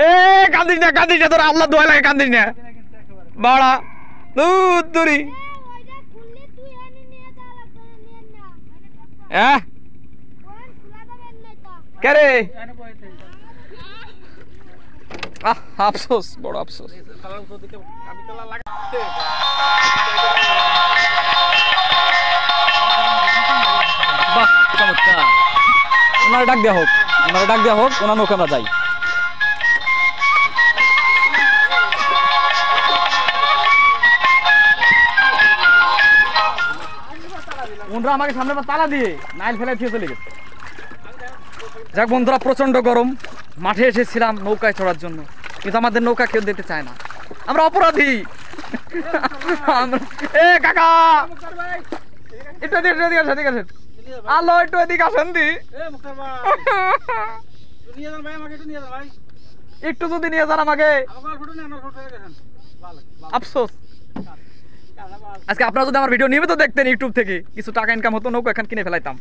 এ কান্দিস না তোর আল্লাহ দোয়া লাগে কান্দিস না বাড়া দুধ দূরি কে রে আফসোস বড় আফসোস বাহ চমৎকার ওনারা ডাক দেওয়া হোক ওনার নৌকা আমরা যাই ওনারা আমাকে সামনে তালা দিয়ে নাইল ফেলে দিয়ে চলে গেছে যাক বন্ধুরা প্রচন্ড গরম মাঠে এসেছিলাম নৌকায় চড়ার জন্য কিন্তু আমাদের নৌকা কেউ দিতে চায় না আমরা অপরাধী এ কাকা একটু এদিকে আসেন আলো একটু এদিকে আসেন দি একটু যদি নিয়ে যান আমাকে আফসোস আজকে আপনারা যদি আমার ভিডিও নিয়মিত দেখতেন ইউটিউব থেকে কিছু টাকা ইনকাম হতো নৌকা এখন কিনে ফেলাইতাম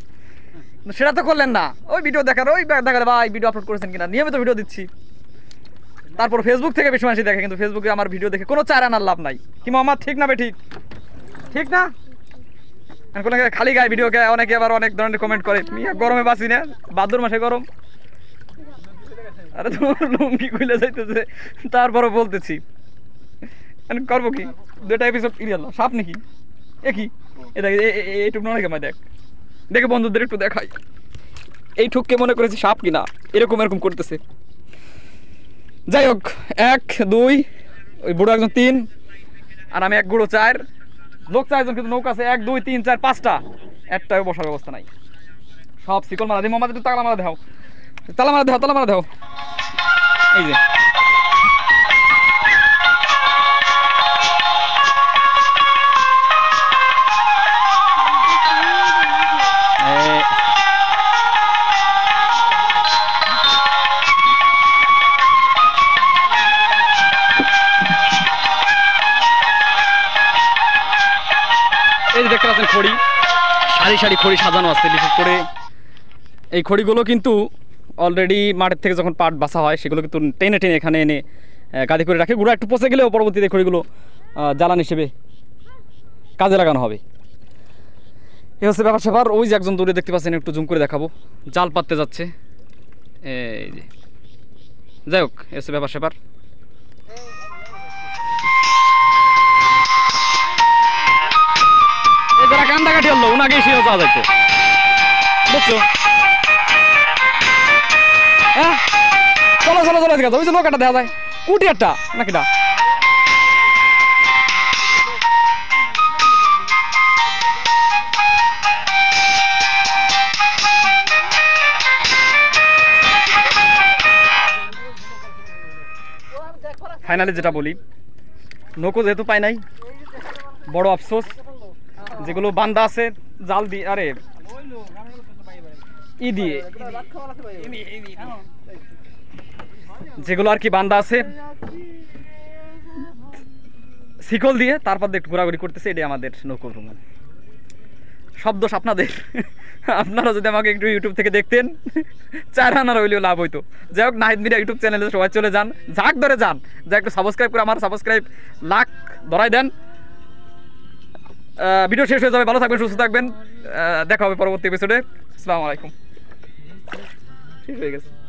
সেটা তো করলেন না ওই ভিডিও দেখার ভাই ভিডিও আপলোড করেছেন কিনা নিয়মিত ভিডিও দিচ্ছি তারপর ফেসবুক থেকে বেশি মানুষ দেখে কিন্তু ফেসবুকে আমার ভিডিও দেখে কোনো চার আনার লাভ নাই কি মোহাম্মদ ঠিক না ঠিক না খালি গায়ে ভিডিও অনেকে আবার অনেক ধরনের কমেন্ট করে গরমে বাঁচি না ভাদ্র মাসে গরম আরে তোমার লুঙ্গি খুলে যাইতেছে তারপরও বলতেছি করবো কি দুটা এপিসোড ক্লিয়ার সাপ নাকি কি এইটুক নয় কেমন দেখে বন্ধুদের একটু দেখাই এই ঠুককে মনে করেছি সাপ কিনা এরকম করতেছে যাই হোক 1 2 ওই বুড়ো একজন 3 আর আমি এক গুঁড়ো 4 লোক 4 জন কিন্তু নৌকা আছে 1 2 3 4 5টা একটাও বসার ব্যবস্থা নাই সব শিকল মারা দিই মোহাম্মদ একটু তালা মারা দাও এই যে এই দেখতে পাচ্ছেন খড়ি সারি খড়ি সাজানো আছে বিশেষ করে এই খড়িগুলো কিন্তু অলরেডি মাঠের থেকে যখন পাট বাছা হয় সেগুলো কিন্তু টেনে এখানে এনে গাদি করে রাখে গুঁড়া একটু পচে গেলেও পরবর্তীতে খড়িগুলো জ্বালান হিসেবে কাজে লাগানো হবে এই হচ্ছে ব্যাপার স্যাপার ওই যে একজন দূরে দেখতে পাচ্ছেন একটু জুম করে দেখাবো জাল পাততে যাচ্ছে এই যে যাই হোক এই হচ্ছে ব্যাপার স্যাপার যারা কান্দাকাটি হলো ওনাকে সেও যাওয়া যাইতো বুঝছো হ্যাঁ চলো ঠিক আছে ওই যে নৌকাটা দেখা যায় কুটি একটা নাকিটা ফাইনালি যেটা বলি নৌকো যেহেতু পাই নাই বড় আফসোস যেগুলো বান্দা আছে জাল দিয়ে আরে দিয়ে যেগুলো আর কি বান্দা আছে শিকল দিয়ে তারপর একটু ঘোরাঘুরি করতেছে এটাই আমাদের নৌকো ভ্রমণ সব দোষ আপনাদের আপনারা যদি আমাকে একটু ইউটিউব থেকে দেখতেন 4 আনার হইলেও লাভ হইতো যাই হোক নাহিদ মিডিয়া ইউটিউব চ্যানেলে সবাই চলে যান ঝাঁক ধরে যান যা একটু সাবস্ক্রাইব করে আমার সাবস্ক্রাইব লাখ ধরাই দেন ভিডিও শেষ হয়ে যাবে ভালো থাকবেন সুস্থ থাকবেন দেখা হবে পরবর্তী এপিসোডে আসসালামু আলাইকুম শেষ হয়ে গেছে